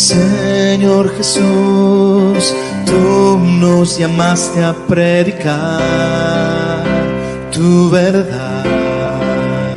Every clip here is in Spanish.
Señor Jesús, tú nos llamaste a predicar tu verdad.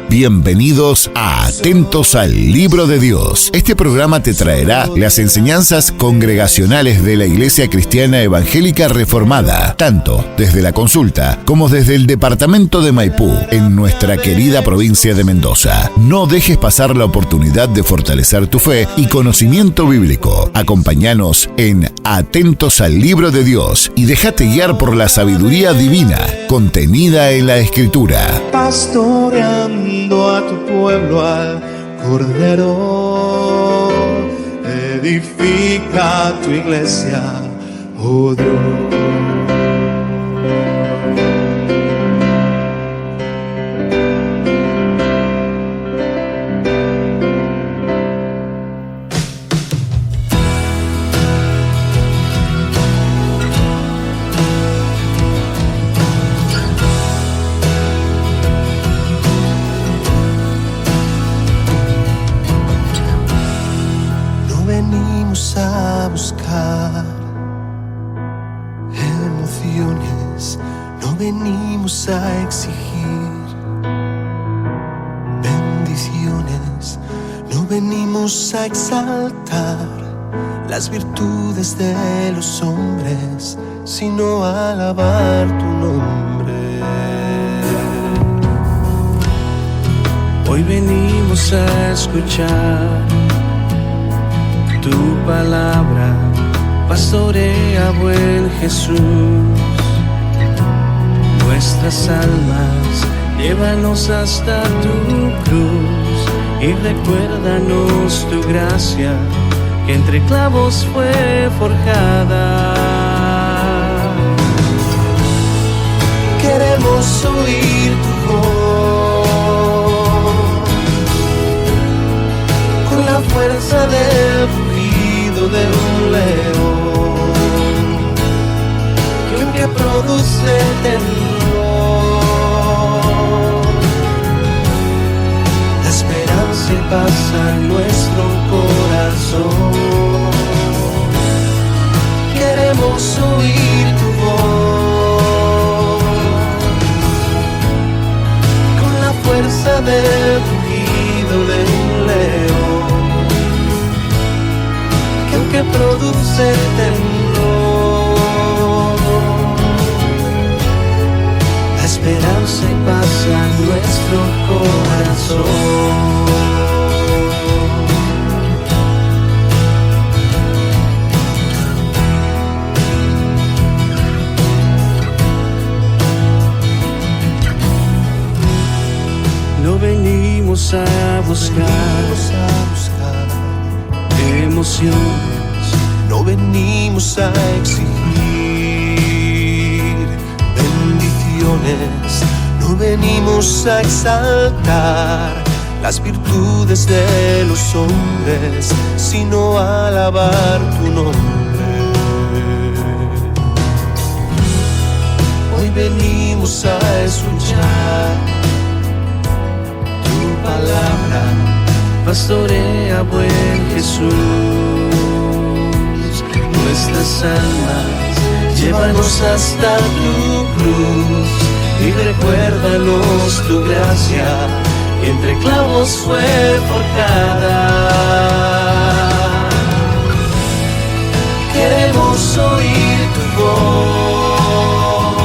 Bienvenidos a Atentos al Libro de Dios. Este programa te traerá las enseñanzas congregacionales de la Iglesia Cristiana Evangélica Reformada, tanto desde la Consulta como desde el departamento de Maipú, en nuestra querida provincia de Mendoza. No dejes pasar la oportunidad de fortalecer tu fe y conocimiento bíblico. Acompáñanos en Atentos al Libro de Dios y déjate guiar por la sabiduría divina contenida en la Escritura. Pastoreando a tu pueblo, al Cordero, edifica tu iglesia, oh Dios. A buscar emociones, no venimos a exigir bendiciones, no venimos a exaltar las virtudes de los hombres, sino a alabar tu nombre. Hoy venimos a escuchar tu palabra, pastorea, buen Jesús. Nuestras almas, llévanos hasta tu cruz y recuérdanos tu gracia, que entre clavos fue forjada. Queremos oír tu voz con la fuerza del de un león, que produce temor. La esperanza pasa en nuestro corazón. Queremos oír tu voz con la fuerza del rugido de un león, que produce temor. La esperanza pasa en nuestro corazón. No venimos a buscar emociones, no venimos a exigir bendiciones, no venimos a exaltar las virtudes de los hombres, sino a alabar tu nombre. Hoy venimos a escuchar tu palabra, pastorea, buen Jesús. Nuestras almas, llévanos hasta tu cruz y recuérdanos tu gracia, que entre clavos fue forjada. Queremos oír tu voz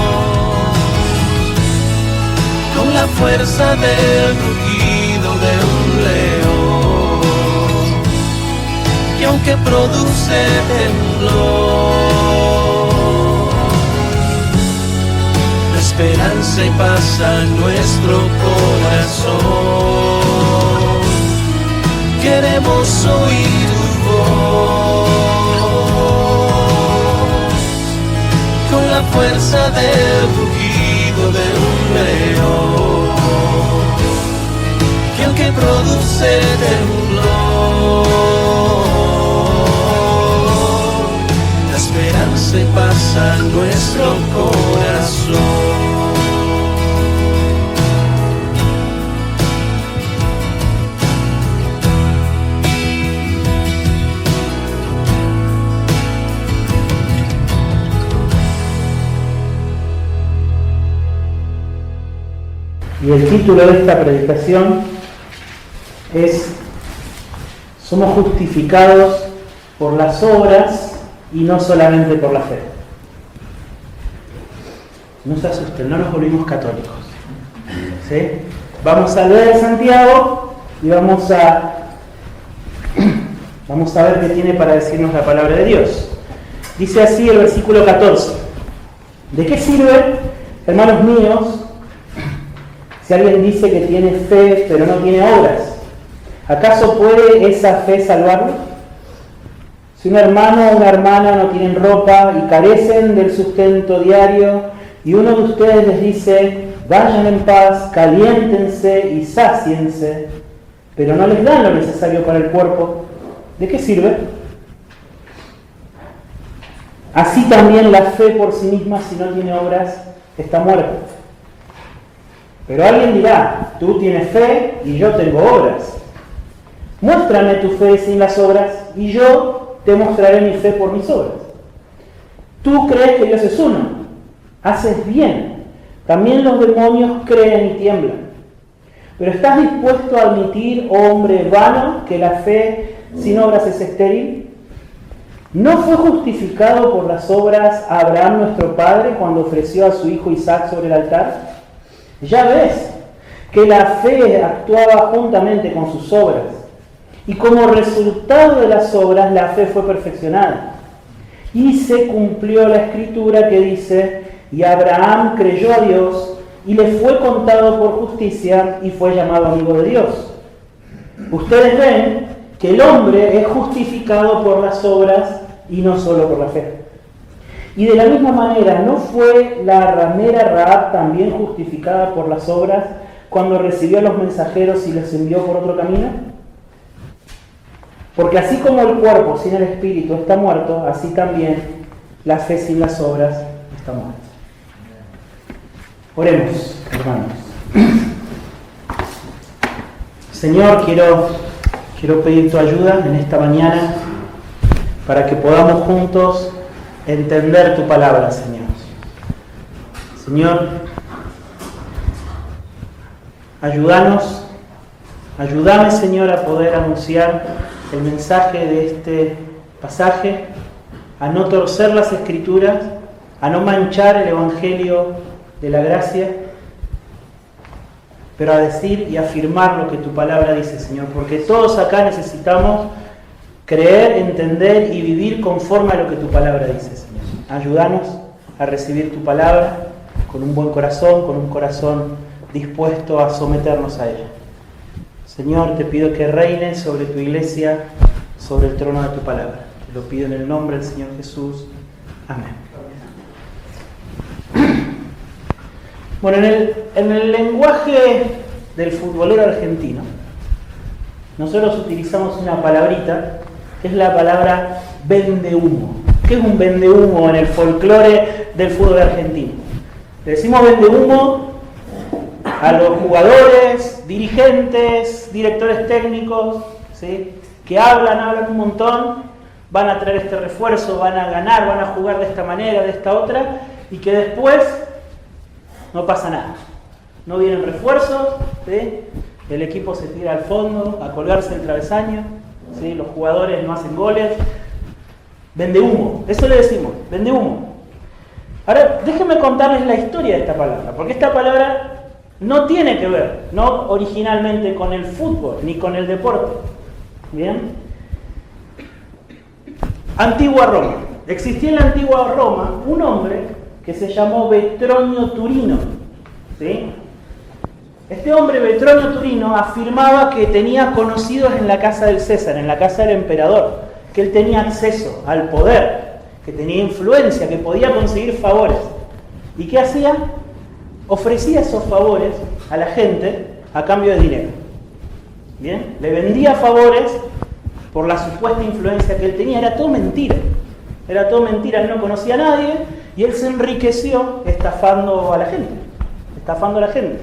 con la fuerza del rugido de un león, que aunque produce temblor, la esperanza pasa en nuestro corazón. Queremos oír tu voz con la fuerza del rugido de un león, que aunque produce temblor, la esperanza pasa en nuestro corazón. Y el título de esta predicación es "Somos justificados por las obras y no solamente por la fe". No se asusten, no nos volvimos católicos, ¿sí? Vamos a leer Santiago y vamos a ver qué tiene para decirnos la palabra de Dios. Dice así el versículo 14: ¿de qué sirve, hermanos míos, si alguien dice que tiene fe pero no tiene obras? ¿Acaso puede esa fe salvarlo? Si un hermano o una hermana no tienen ropa y carecen del sustento diario, y uno de ustedes les dice: vayan en paz, caliéntense y sáciense, pero no les dan lo necesario para el cuerpo, ¿de qué sirve? Así también la fe por sí misma, si no tiene obras, está muerta. Pero alguien dirá: tú tienes fe y yo tengo obras. Muéstrame tu fe sin las obras y yo te mostraré mi fe por mis obras. Tú crees que Dios es uno. Haces bien. También los demonios creen y tiemblan. Pero ¿estás dispuesto a admitir, oh hombre vano, que la fe sin obras es estéril? ¿No fue justificado por las obras Abraham nuestro padre cuando ofreció a su hijo Isaac sobre el altar? Ya ves que la fe actuaba juntamente con sus obras, y como resultado de las obras la fe fue perfeccionada. Y se cumplió la escritura que dice: y Abraham creyó a Dios y le fue contado por justicia y fue llamado amigo de Dios. Ustedes ven que el hombre es justificado por las obras y no solo por la fe. Y de la misma manera, ¿no fue la ramera Rahab también justificada por las obras cuando recibió a los mensajeros y los envió por otro camino? Porque así como el cuerpo sin el espíritu está muerto, así también la fe sin las obras está muerta. Oremos, hermanos. Señor, quiero pedir tu ayuda en esta mañana para que podamos juntos entender tu palabra, Señor. Señor, ayúdame, Señor, a poder anunciar el mensaje de este pasaje, a no torcer las Escrituras, a no manchar el Evangelio de la gracia, pero a decir y afirmar lo que tu palabra dice, Señor, porque todos acá necesitamos creer, entender y vivir conforme a lo que tu palabra dice, Señor. Ayúdanos a recibir tu palabra con un buen corazón, con un corazón dispuesto a someternos a ella. Señor, te pido que reines sobre tu iglesia, sobre el trono de tu palabra. Te lo pido en el nombre del Señor Jesús. Amén. Bueno, en el lenguaje del futbolero argentino, nosotros utilizamos una palabrita que es la palabra vendehumo. ¿Qué es un vendehumo en el folclore del fútbol argentino? Le decimos vendehumo a los jugadores, dirigentes, directores técnicos, ¿sí?, que hablan un montón, van a traer este refuerzo, van a ganar, van a jugar de esta manera, de esta otra, y que después no pasa nada. No vienen refuerzos, ¿sí?, el equipo se tira al fondo a colgarse el travesaño, ¿sí?, los jugadores no hacen goles. Vende humo, eso le decimos, vende humo. Ahora, déjenme contarles la historia de esta palabra, porque esta palabra no tiene que ver, no originalmente con el fútbol, ni con el deporte. ¿Bien? Antigua Roma. Existía en la antigua Roma un hombre que se llamó Vetronio Turino, ¿sí? Este hombre, Vetronio Turino, afirmaba que tenía conocidos en la casa del César, en la casa del emperador, que él tenía acceso al poder, que tenía influencia, que podía conseguir favores. ¿Y qué hacía? Ofrecía esos favores a la gente a cambio de dinero. ¿Bien? Le vendía favores por la supuesta influencia que él tenía. Era todo mentira. Era todo mentira. Él no conocía a nadie y él se enriqueció estafando a la gente.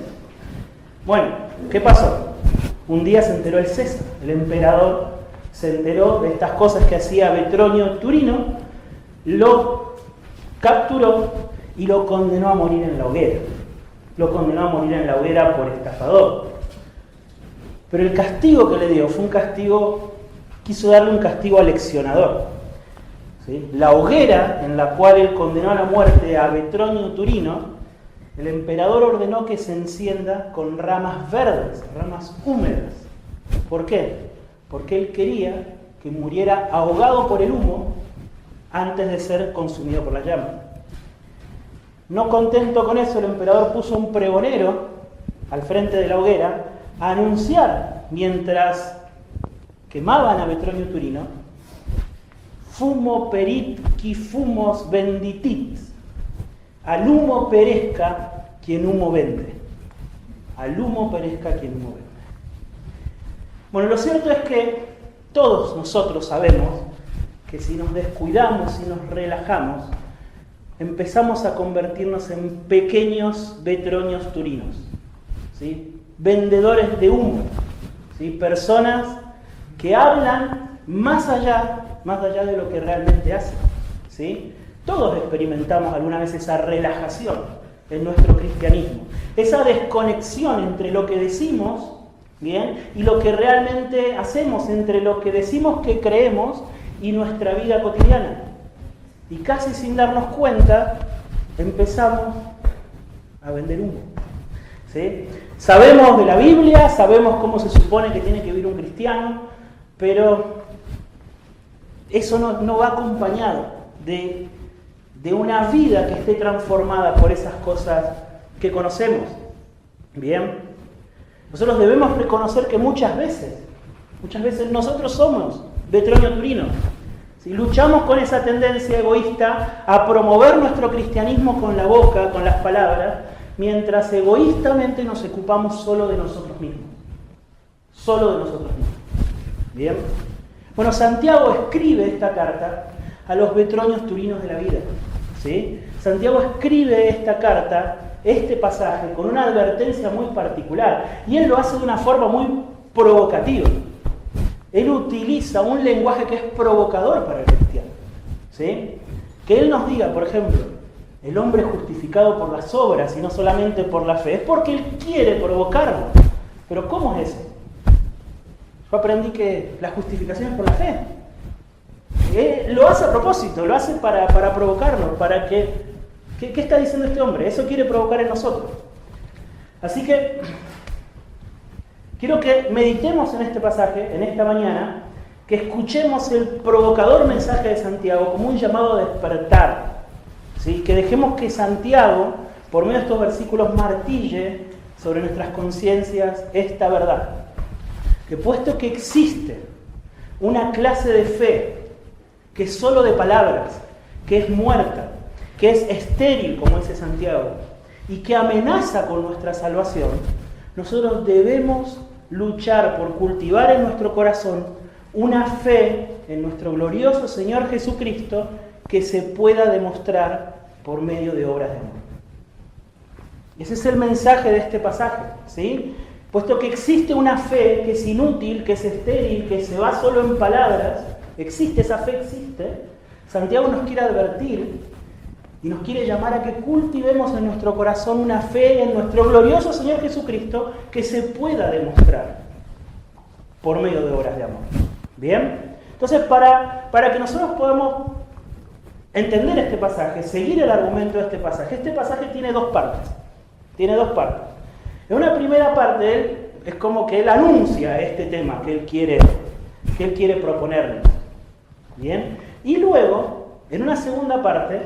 Bueno, ¿qué pasó? Un día se enteró el César, el emperador, se enteró de estas cosas que hacía Vetronio Turino, lo capturó y lo condenó a morir en la hoguera. lo condenó a morir en la hoguera por estafador. Pero el castigo que le dio fue un castigo, quiso darle un castigo aleccionador. ¿Sí? La hoguera en la cual él condenó a la muerte a Vetronio Turino, el emperador ordenó que se encienda con ramas verdes, ramas húmedas. ¿Por qué? Porque él quería que muriera ahogado por el humo antes de ser consumido por la llama. No contento con eso, el emperador puso un pregonero al frente de la hoguera a anunciar, mientras quemaban a Vetronio Turino, fumo perit qui fumos venditit, al humo perezca quien humo vende. Al humo perezca quien humo vende. Bueno, lo cierto es que todos nosotros sabemos que si nos descuidamos, si nos relajamos, empezamos a convertirnos en pequeños Vetronios Turinos, ¿sí? Vendedores de humo, ¿sí? Personas que hablan más allá de lo que realmente hacen, ¿sí? Todos experimentamos alguna vez esa relajación en nuestro cristianismo, esa desconexión entre lo que decimos, ¿bien?, y lo que realmente hacemos, entre lo que decimos que creemos y nuestra vida cotidiana. Y casi sin darnos cuenta, empezamos a vender humo, ¿sí? Sabemos de la Biblia, sabemos cómo se supone que tiene que vivir un cristiano, pero eso no va acompañado de una vida que esté transformada por esas cosas que conocemos. Bien, nosotros debemos reconocer que muchas veces nosotros somos Vetronio Turino. Si luchamos con esa tendencia egoísta a promover nuestro cristianismo con la boca, con las palabras, mientras egoístamente nos ocupamos solo de nosotros mismos. Solo de nosotros mismos. Bien. Bueno, Santiago escribe esta carta a los Vetronios Turinos de la vida, ¿sí? Santiago escribe esta carta, este pasaje, con una advertencia muy particular, y él lo hace de una forma muy provocativa. Él utiliza un lenguaje que es provocador para el cristiano, ¿sí? Que él nos diga, por ejemplo, el hombre justificado por las obras y no solamente por la fe, es porque él quiere provocarlo. Pero ¿cómo es eso? Yo aprendí que la justificación es por la fe. Lo hace a propósito, lo hace para provocarnos, para que... ¿Qué está diciendo este hombre? Eso quiere provocar en nosotros. Así que quiero que meditemos en este pasaje, en esta mañana, que escuchemos el provocador mensaje de Santiago como un llamado a despertar, ¿sí? Que dejemos que Santiago, por medio de estos versículos, martille sobre nuestras conciencias esta verdad. Que puesto que existe una clase de fe que es solo de palabras, que es muerta, que es estéril, como dice Santiago, y que amenaza con nuestra salvación, nosotros debemos luchar por cultivar en nuestro corazón una fe en nuestro glorioso Señor Jesucristo que se pueda demostrar por medio de obras de amor. Ese es el mensaje de este pasaje, ¿sí? Puesto que existe una fe que es inútil, que es estéril, que se va solo en palabras, esa fe existe, Santiago nos quiere advertir y nos quiere llamar a que cultivemos en nuestro corazón una fe en nuestro glorioso Señor Jesucristo que se pueda demostrar por medio de obras de amor. ¿Bien? Entonces, para que nosotros podamos entender este pasaje, seguir el argumento de este pasaje tiene dos partes. En una primera parte, él es como que él anuncia este tema que él quiere proponernos. ¿Bien? Y luego, en una segunda parte,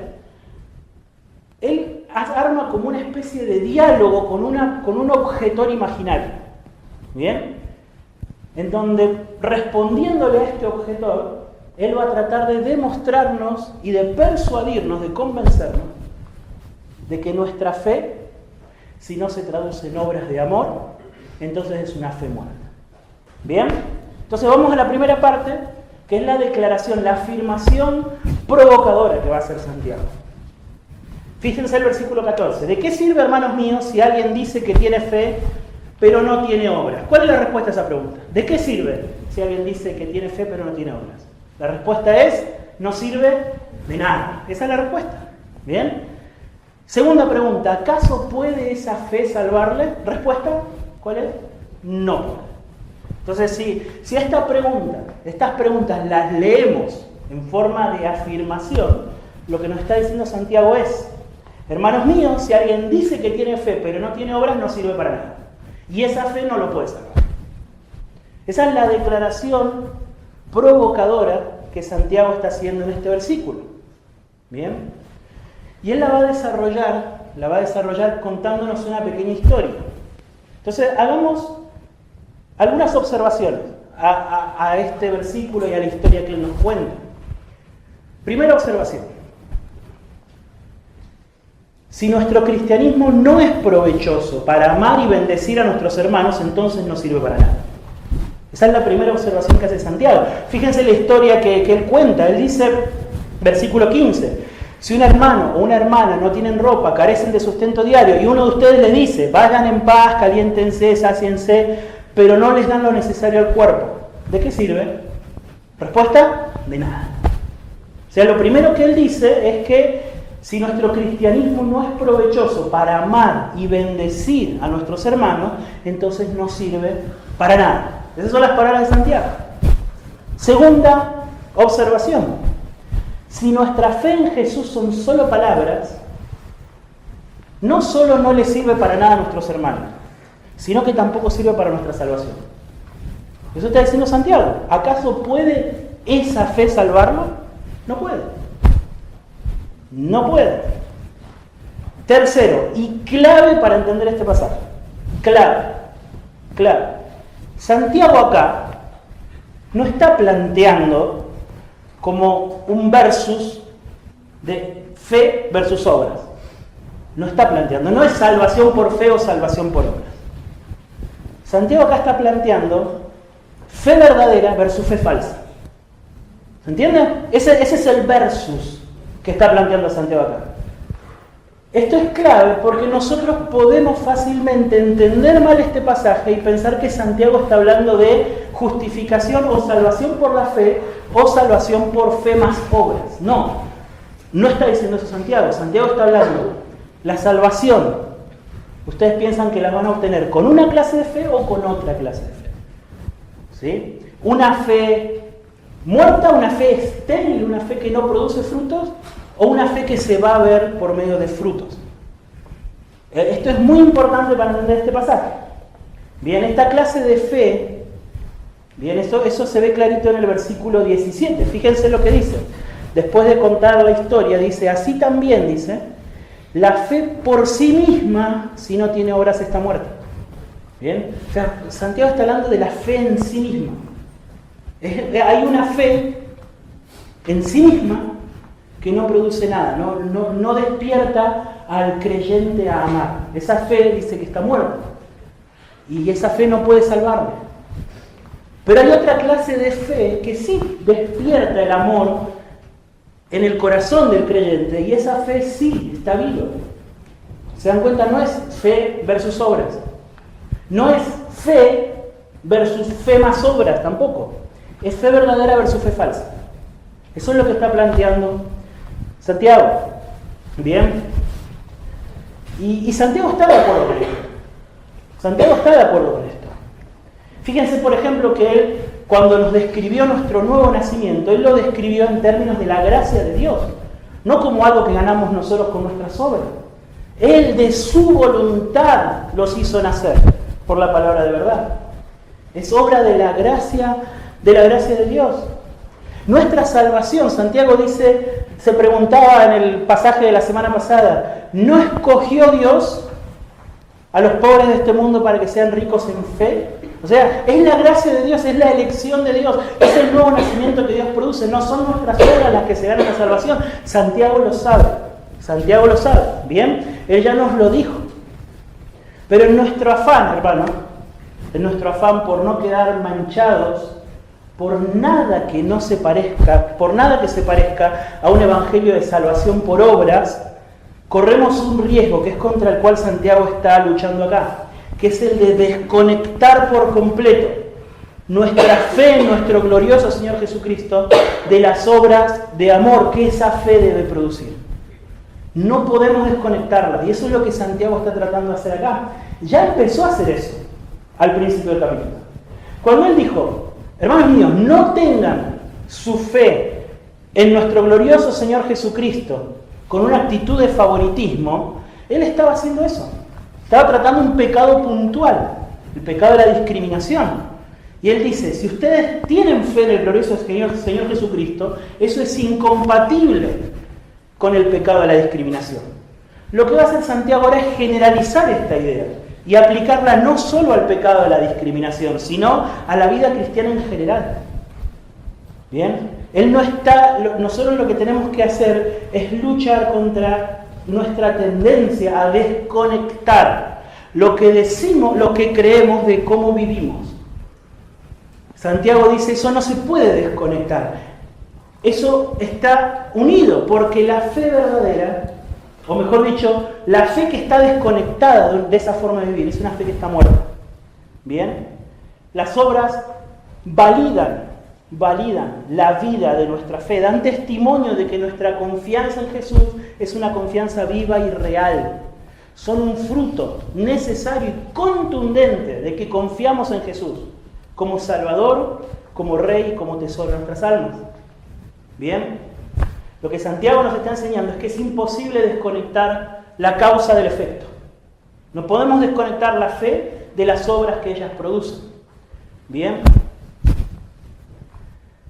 él arma como una especie de diálogo con un objetor imaginario. ¿Bien? En donde, respondiéndole a este objetor, él va a tratar de demostrarnos y de persuadirnos, de convencernos, de que nuestra fe, si no se traduce en obras de amor, entonces es una fe muerta. ¿Bien? Entonces vamos a la primera parte, que es la declaración, la afirmación provocadora que va a hacer Santiago. Fíjense el versículo 14. ¿De qué sirve, hermanos míos, si alguien dice que tiene fe, pero no tiene obras? ¿Cuál es la respuesta a esa pregunta? ¿De qué sirve si alguien dice que tiene fe, pero no tiene obras? La respuesta es, no sirve de nada. Esa es la respuesta. ¿Bien? Segunda pregunta, ¿acaso puede esa fe salvarle? Respuesta, ¿cuál es? No. Entonces, si estas preguntas las leemos en forma de afirmación, lo que nos está diciendo Santiago es: hermanos míos, si alguien dice que tiene fe pero no tiene obras, no sirve para nada. Y esa fe no lo puede salvar. Esa es la declaración provocadora que Santiago está haciendo en este versículo. ¿Bien? Y él la va a desarrollar contándonos una pequeña historia. Entonces, hagamos algunas observaciones a este versículo y a la historia que él nos cuenta. Primera observación. Si nuestro cristianismo no es provechoso para amar y bendecir a nuestros hermanos, entonces no sirve para nada. Esa es la primera observación que hace Santiago. Fíjense la historia que él cuenta. Él dice, versículo 15, si un hermano o una hermana no tienen ropa, carecen de sustento diario, y uno de ustedes les dice, vayan en paz, caliéntense, sáciense, pero no les dan lo necesario al cuerpo, ¿de qué sirve? Respuesta, de nada. O sea, lo primero que él dice es que si nuestro cristianismo no es provechoso para amar y bendecir a nuestros hermanos, entonces no sirve para nada. Esas son las palabras de Santiago. Segunda observación. Si nuestra fe en Jesús son solo palabras, no solo no le sirve para nada a nuestros hermanos, sino que tampoco sirve para nuestra salvación. Eso está diciendo Santiago. ¿Acaso puede esa fe salvarlo? No puede. No puede. Tercero, y clave para entender este pasaje. Clave. Santiago acá no está planteando como un versus de fe versus obras. No está planteando. No es salvación por fe o salvación por obras. Santiago acá está planteando fe verdadera versus fe falsa. ¿Se entiende? Ese es el versus que está planteando Santiago acá. Esto es clave porque nosotros podemos fácilmente entender mal este pasaje y pensar que Santiago está hablando de justificación o salvación por la fe o salvación por fe más obras. No está diciendo eso Santiago. Santiago está hablando la salvación. Ustedes piensan que la van a obtener con una clase de fe o con otra clase de fe. ¿Sí? Una fe muerta, una fe estéril, una fe que no produce frutos, o una fe que se va a ver por medio de frutos. Esto es muy importante para entender este pasaje. Bien, esta clase de fe, bien, eso se ve clarito en el versículo 17. Fíjense lo que dice. Después de contar la historia, dice, así también, dice, la fe por sí misma, si no tiene obras, está muerta. Bien, o sea, Santiago está hablando de la fe en sí misma. Hay una fe en sí misma que no produce nada, no despierta al creyente a amar. Esa fe dice que está muerta y esa fe no puede salvarle. Pero hay otra clase de fe que sí despierta el amor en el corazón del creyente y esa fe sí está viva. ¿Se dan cuenta? No es fe versus obras, no es fe versus fe más obras tampoco, es fe verdadera versus fe falsa. Eso es lo que está planteando Santiago. Bien. Y Santiago está de acuerdo con esto. Santiago está de acuerdo con esto. Fíjense, por ejemplo, que él, cuando nos describió nuestro nuevo nacimiento, él lo describió en términos de la gracia de Dios, no como algo que ganamos nosotros con nuestras obras. Él de su voluntad los hizo nacer por la palabra de verdad. Es obra de la gracia de Dios. Nuestra salvación, Santiago dice, se preguntaba en el pasaje de la semana pasada, ¿no escogió Dios a los pobres de este mundo para que sean ricos en fe? O sea, es la gracia de Dios, es la elección de Dios, es el nuevo nacimiento que Dios produce, no son nuestras obras las que se ganan la salvación. Santiago lo sabe, ¿bien? Él ya nos lo dijo. Pero en nuestro afán, hermano, en nuestro afán por no quedar manchados, por nada que se parezca a un evangelio de salvación por obras, corremos un riesgo que es contra el cual Santiago está luchando acá, que es el de desconectar por completo nuestra fe en nuestro glorioso Señor Jesucristo de las obras de amor que esa fe debe producir. No podemos desconectarlas, y eso es lo que Santiago está tratando de hacer acá. Ya empezó a hacer eso al principio del capítulo. Cuando él dijo, hermanos míos, no tengan su fe en nuestro glorioso Señor Jesucristo con una actitud de favoritismo, él estaba haciendo eso. Estaba tratando un pecado puntual, el pecado de la discriminación. Y él dice, si ustedes tienen fe en el glorioso Señor Jesucristo, eso es incompatible con el pecado de la discriminación. Lo que va a hacer Santiago ahora es generalizar esta idea y aplicarla no solo al pecado de la discriminación, sino a la vida cristiana en general. ¿Bien? Nosotros lo que tenemos que hacer es luchar contra nuestra tendencia a desconectar lo que decimos, lo que creemos de cómo vivimos. Santiago dice, eso no se puede desconectar. Eso está unido, porque la fe verdadera, o mejor dicho, la fe que está desconectada de esa forma de vivir, es una fe que está muerta. ¿Bien? Las obras validan la vida de nuestra fe, dan testimonio de que nuestra confianza en Jesús es una confianza viva y real. Son un fruto necesario y contundente de que confiamos en Jesús como Salvador, como Rey y como tesoro de nuestras almas. Bien, lo que Santiago nos está enseñando es que es imposible desconectar la causa del efecto. No podemos desconectar la fe de las obras que ellas producen. Bien,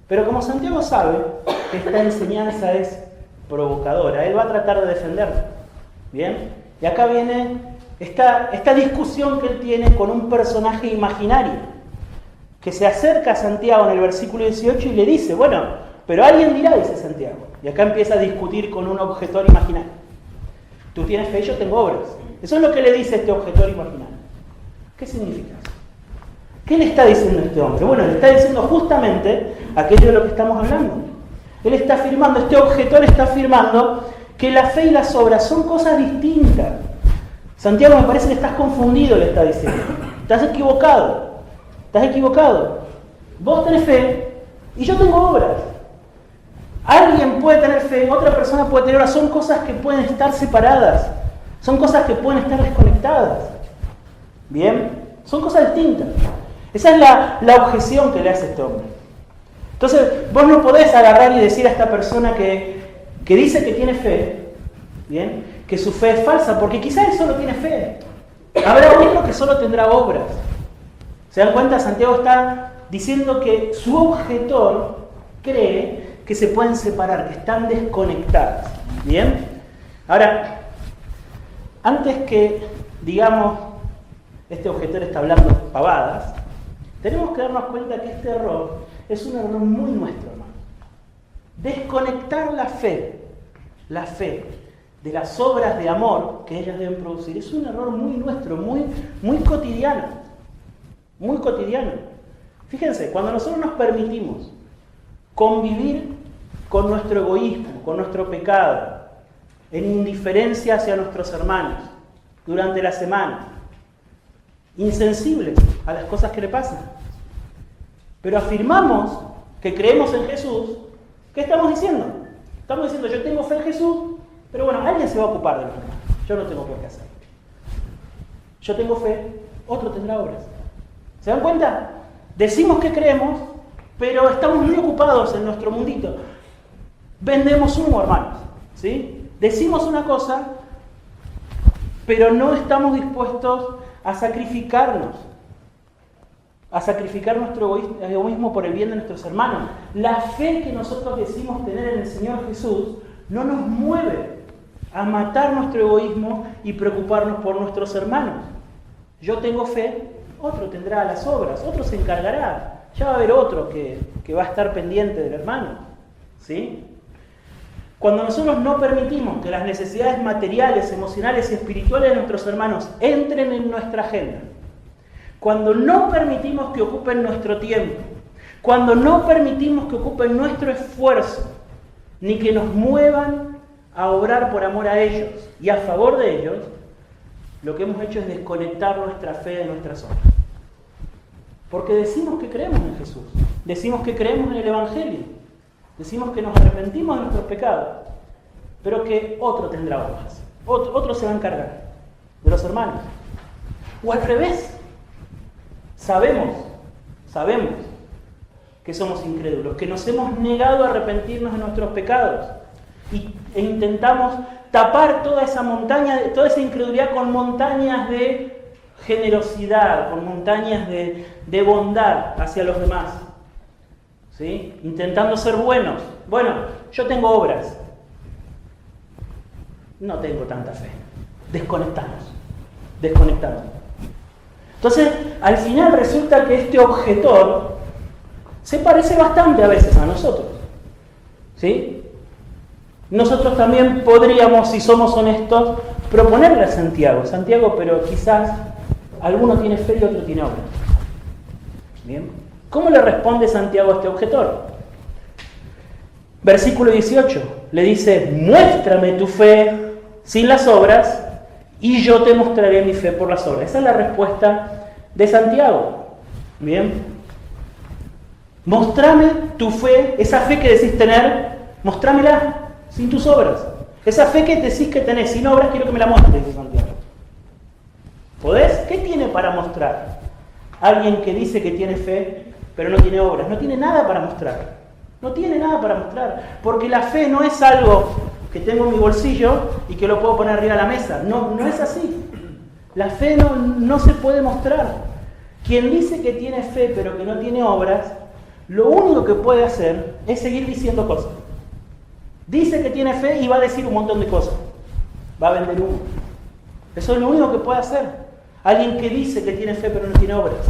pero como Santiago sabe que esta enseñanza es provocadora, él va a tratar de defenderla. Bien, y acá viene esta discusión que él tiene con un personaje imaginario que se acerca a Santiago en el versículo 18 y le dice, bueno, pero alguien dirá, dice Santiago, y acá empieza a discutir con un objetor imaginario. Tú tienes fe, yo tengo obras. Eso es lo que le dice este objetor imaginario. ¿Qué significa eso? ¿Qué le está diciendo este hombre? Bueno, le está diciendo justamente aquello de lo que estamos hablando. Él está afirmando, este objetor está afirmando que la fe y las obras son cosas distintas. Santiago, me parece que estás confundido, le está diciendo. Estás equivocado. Vos tenés fe y yo tengo obras. Alguien puede tener fe, otra persona puede tener obras. Son cosas que pueden estar separadas. Son cosas que pueden estar desconectadas. ¿Bien? Son cosas distintas. Esa es la objeción que le hace este hombre. Entonces, vos no podés agarrar y decir a esta persona que dice que tiene fe, ¿bien?, que su fe es falsa, porque quizás él solo tiene fe. Habrá otro que solo tendrá obras. ¿Se dan cuenta? Santiago está diciendo que su objetor cree que se pueden separar, que están desconectadas. ¿Bien? Ahora, antes que digamos este objetor está hablando pavadas, tenemos que darnos cuenta que este error es un error muy nuestro, hermano. Desconectar la fe de las obras de amor que ellas deben producir es un error muy nuestro, muy cotidiano. Muy cotidiano. Fíjense, cuando nosotros nos permitimos convivir con nuestro egoísmo, con nuestro pecado, en indiferencia hacia nuestros hermanos durante la semana, insensibles a las cosas que le pasan, pero afirmamos que creemos en Jesús, ¿qué estamos diciendo? Estamos diciendo, yo tengo fe en Jesús, pero bueno, alguien se va a ocupar de los demás, yo no tengo por qué hacer. Yo tengo fe, otro tendrá obras. ¿Se dan cuenta? Decimos que creemos, pero estamos muy ocupados en nuestro mundito. Vendemos humo, hermanos, ¿sí? Decimos una cosa, pero no estamos dispuestos a sacrificar nuestro egoísmo por el bien de nuestros hermanos. La fe que nosotros decimos tener en el Señor Jesús no nos mueve a matar nuestro egoísmo y preocuparnos por nuestros hermanos. Yo tengo fe, otro tendrá las obras, otro se encargará. Ya va a haber otro que va a estar pendiente del hermano, ¿sí? Cuando nosotros no permitimos que las necesidades materiales, emocionales y espirituales de nuestros hermanos entren en nuestra agenda, cuando no permitimos que ocupen nuestro tiempo, cuando no permitimos que ocupen nuestro esfuerzo, ni que nos muevan a obrar por amor a ellos y a favor de ellos, lo que hemos hecho es desconectar nuestra fe de nuestras obras. Porque decimos que creemos en Jesús, decimos que creemos en el Evangelio, decimos que nos arrepentimos de nuestros pecados, pero que otro tendrá obras. Otro se va a encargar de los hermanos. O al revés. Sabemos que somos incrédulos, que nos hemos negado a arrepentirnos de nuestros pecados e intentamos tapar toda esa montaña, toda esa incredulidad con montañas de generosidad, con montañas de bondad hacia los demás, ¿sí? Intentando ser buenos. Bueno, yo tengo obras, no tengo tanta fe. Desconectamos. Entonces, al final resulta que este objetor se parece bastante a veces a nosotros, ¿sí? Nosotros también podríamos, si somos honestos, proponerle a Santiago, pero quizás alguno tiene fe y otro tiene obra. Bien. ¿Cómo le responde Santiago a este objetor? Versículo 18, le dice: muéstrame tu fe sin las obras y yo te mostraré mi fe por las obras. Esa es la respuesta de Santiago. Bien. Mostrame tu fe, esa fe que decís tener, mostrámela sin tus obras. Esa fe que decís que tenés sin obras, quiero que me la muestres, dice Santiago. ¿Podés? ¿Qué tiene para mostrar? Alguien que dice que tiene fe, pero no tiene obras. No tiene nada para mostrar. No tiene nada para mostrar. Porque la fe no es algo que tengo en mi bolsillo y que lo puedo poner arriba de la mesa. No es así. La fe no se puede mostrar. Quien dice que tiene fe, pero que no tiene obras, lo único que puede hacer es seguir diciendo cosas. Dice que tiene fe y va a decir un montón de cosas. Va a vender humo. Eso es lo único que puede hacer. Alguien que dice que tiene fe pero no tiene obras.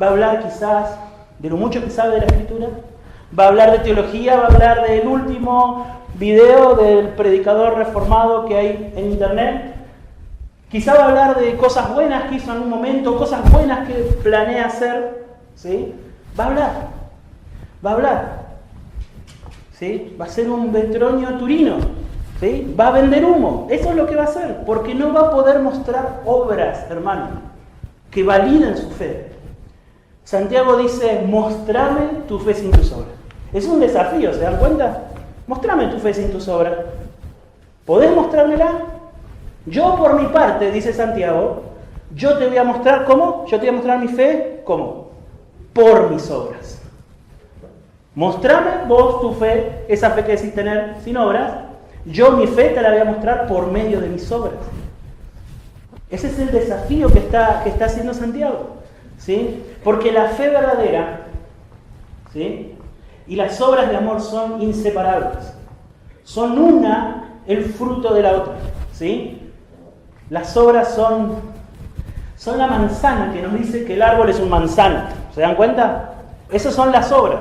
Va a hablar quizás de lo mucho que sabe de la Escritura. Va a hablar de teología, va a hablar del último video del predicador reformado que hay en internet. Quizá va a hablar de cosas buenas que hizo en un momento, cosas buenas que planea hacer. ¿Sí? Va a hablar. ¿Sí? Va a ser un Vetronio Turino. ¿Sí? Va a vender humo. Eso es lo que va a hacer, porque no va a poder mostrar obras, hermano, que validen su fe. Santiago dice: mostrame tu fe sin tus obras. Es un desafío, ¿se dan cuenta? Mostrame tu fe sin tus obras. ¿Podés mostrármela? Yo por mi parte, dice Santiago, yo te voy a mostrar ¿cómo? Yo te voy a mostrar mi fe, ¿cómo? Por mis obras. Mostrame vos tu fe, esa fe que decís tener sin obras. Yo mi fe te la voy a mostrar por medio de mis obras. Ese es el desafío que está haciendo Santiago, ¿sí? Porque la fe verdadera, ¿sí?, y las obras de amor son inseparables. Son una el fruto de la otra, ¿sí? Las obras son la manzana que nos dice que el árbol es un manzano. ¿Se dan cuenta? Esas son las obras.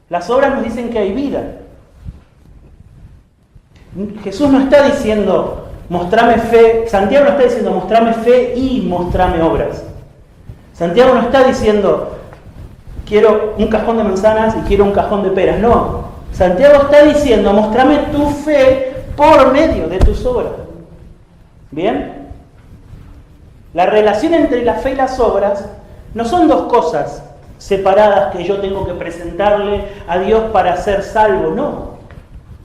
Las obras nos dicen que hay vida. Jesús no está diciendo, mostrame fe. Santiago no está diciendo, mostrame fe y mostrame obras. Santiago no está diciendo, quiero un cajón de manzanas y quiero un cajón de peras. No. Santiago está diciendo, mostrame tu fe por medio de tus obras. ¿Bien? La relación entre la fe y las obras no son dos cosas separadas que yo tengo que presentarle a Dios para ser salvo. No.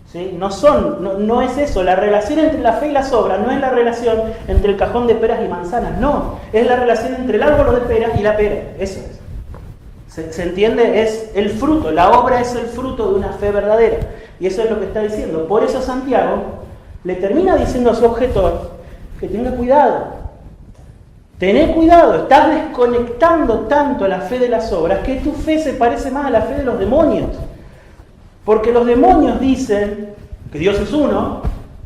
¿Sí? No es eso. La relación entre la fe y las obras no es la relación entre el cajón de peras y manzanas. No. Es la relación entre el árbol de peras y la pera. Eso es. ¿Se entiende? Es el fruto. La obra es el fruto de una fe verdadera. Y eso es lo que está diciendo. Por eso Santiago le termina diciendo a su objetor que tenga cuidado. Tené cuidado. Estás desconectando tanto la fe de las obras que tu fe se parece más a la fe de los demonios. Porque los demonios dicen que Dios es uno,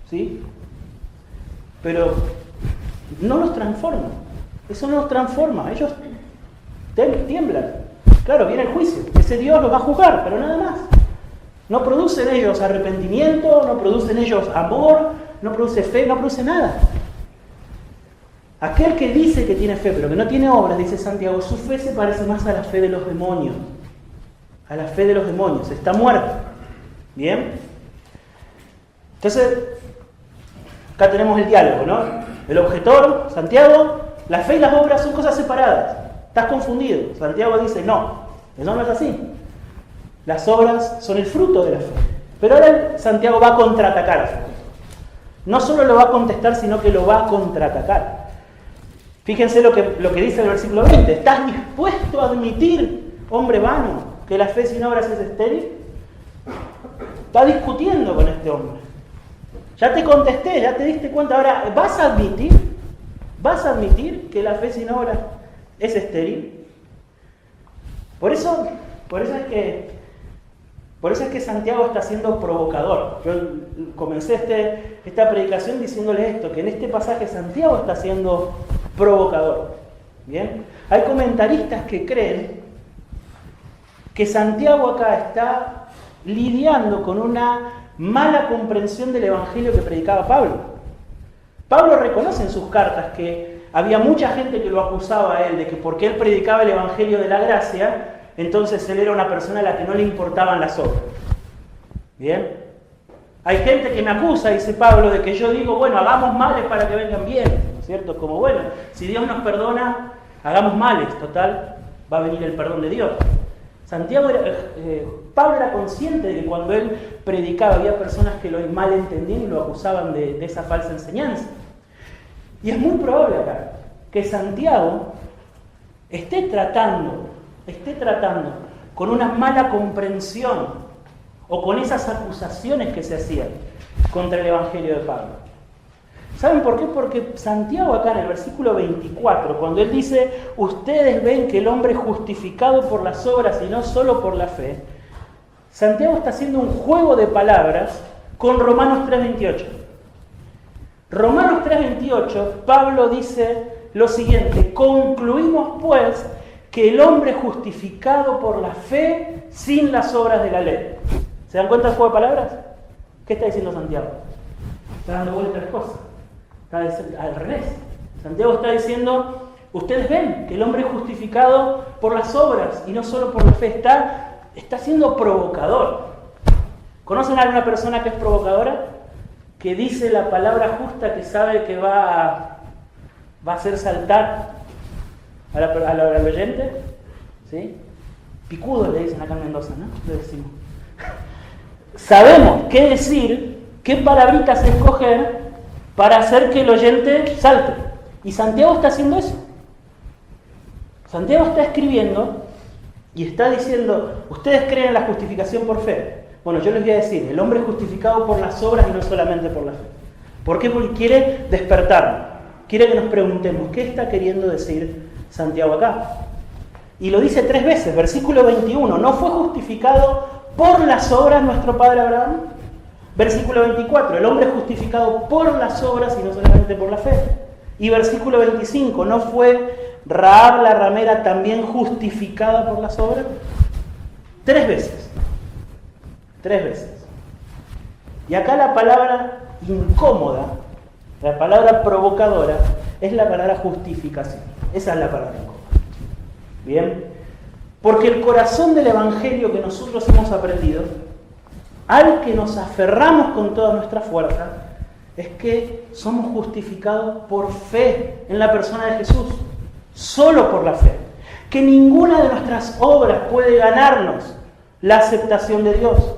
¿sí?, pero no los transforma. Eso no los transforma. Ellos tiemblan. Claro, viene el juicio. Ese Dios los va a juzgar, pero nada más. No producen ellos arrepentimiento, no producen ellos amor, no produce fe, no produce nada. Aquel que dice que tiene fe, pero que no tiene obras, dice Santiago, su fe se parece más a la fe de los demonios. A la fe de los demonios. Está muerto. ¿Bien? Entonces, acá tenemos el diálogo, ¿no? El objetor, Santiago, la fe y las obras son cosas separadas. Estás confundido. Santiago dice, no, eso no es así. Las obras son el fruto de la fe. Pero ahora Santiago va a contraatacar. no solo lo va a contestar, sino que lo va a contraatacar. Fíjense lo que dice el versículo 20. ¿Estás dispuesto a admitir, hombre vano, que la fe sin obras es estéril? Está discutiendo con este hombre. Ya te contesté, ya te diste cuenta. Ahora, ¿vas a admitir que la fe sin obras es estéril? Por eso es que Santiago está siendo provocador. Yo comencé esta predicación diciéndole esto, que en este pasaje Santiago está siendo provocador. ¿Bien? Hay comentaristas que creen que Santiago acá está lidiando con una mala comprensión del evangelio que predicaba Pablo. Pablo reconoce en sus cartas que había mucha gente que lo acusaba a él de que porque él predicaba el evangelio de la gracia, entonces él era una persona a la que no le importaban las obras. ¿Bien? Hay gente que me acusa, dice Pablo, de que yo digo, bueno, hagamos males para que vengan bien, ¿no es cierto? Como bueno, si Dios nos perdona, hagamos males, total, va a venir el perdón de Dios. Pablo era consciente de que cuando él predicaba había personas que lo malentendían y lo acusaban de esa falsa enseñanza. Y es muy probable acá que Santiago esté tratando con una mala comprensión o con esas acusaciones que se hacían contra el evangelio de Pablo. ¿Saben por qué? Porque Santiago acá en el versículo 24, cuando él dice, ustedes ven que el hombre es justificado por las obras y no solo por la fe, Santiago está haciendo un juego de palabras con Romanos 3:28. Romanos 3:28, Pablo dice lo siguiente, concluimos pues que el hombre es justificado por la fe sin las obras de la ley. ¿Se dan cuenta del juego de palabras? ¿Qué está diciendo Santiago? Está dando vueltas las cosas. Está al revés. Santiago está diciendo, ustedes ven que el hombre es justificado por las obras y no solo por la fe. Está siendo provocador. ¿Conocen a alguna persona que es provocadora? Que dice la palabra justa que sabe que va a hacer saltar al oyente. ¿Sí? Picudo le dicen acá en Mendoza, ¿no? Le decimos. Sabemos qué decir, qué palabritas escoger para hacer que el oyente salte. Y Santiago está haciendo eso. Santiago está escribiendo y está diciendo, ustedes creen en la justificación por fe. Bueno, yo les voy a decir, el hombre es justificado por las obras y no solamente por la fe. ¿Por qué? Porque quiere despertarnos. Quiere que nos preguntemos, ¿qué está queriendo decir Santiago acá? Y lo dice 3 veces, versículo 21, ¿no fue justificado por las obras nuestro padre Abraham? Versículo 24, el hombre es justificado por las obras y no solamente por la fe. Y versículo 25, ¿no fue Rahab la ramera también justificada por las obras? 3 veces. 3 veces. Y acá la palabra incómoda, la palabra provocadora, es la palabra justificación. Esa es la palabra incómoda. ¿Bien? Porque el corazón del evangelio que nosotros hemos aprendido, al que nos aferramos con toda nuestra fuerza, es que somos justificados por fe en la persona de Jesús, solo por la fe. Que ninguna de nuestras obras puede ganarnos la aceptación de Dios.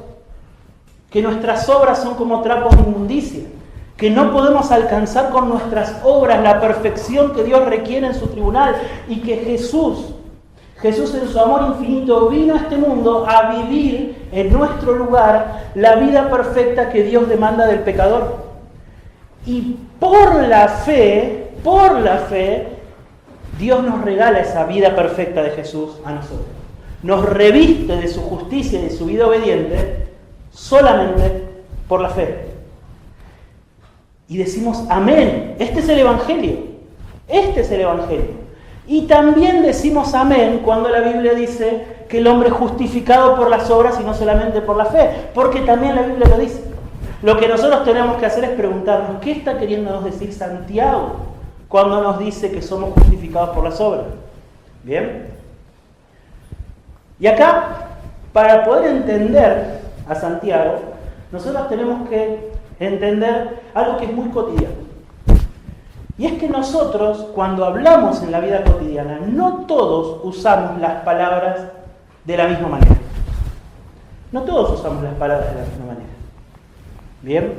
Que nuestras obras son como trapos de inmundicia. Que no podemos alcanzar con nuestras obras la perfección que Dios requiere en su tribunal. Y que Jesús en su amor infinito vino a este mundo a vivir en nuestro lugar la vida perfecta que Dios demanda del pecador. Y por la fe, Dios nos regala esa vida perfecta de Jesús a nosotros. Nos reviste de su justicia y de su vida obediente solamente por la fe. Y decimos amén. Este es el Evangelio. Este es el Evangelio. Y también decimos amén cuando la Biblia dice que el hombre es justificado por las obras y no solamente por la fe. Porque también la Biblia lo dice. Lo que nosotros tenemos que hacer es preguntarnos, ¿qué está queriéndonos decir Santiago cuando nos dice que somos justificados por las obras? ¿Bien? Y acá, para poder entender a Santiago, nosotros tenemos que entender algo que es muy cotidiano. Y es que nosotros, cuando hablamos en la vida cotidiana, no todos usamos las palabras de la misma manera. No todos usamos las palabras de la misma manera. ¿Bien?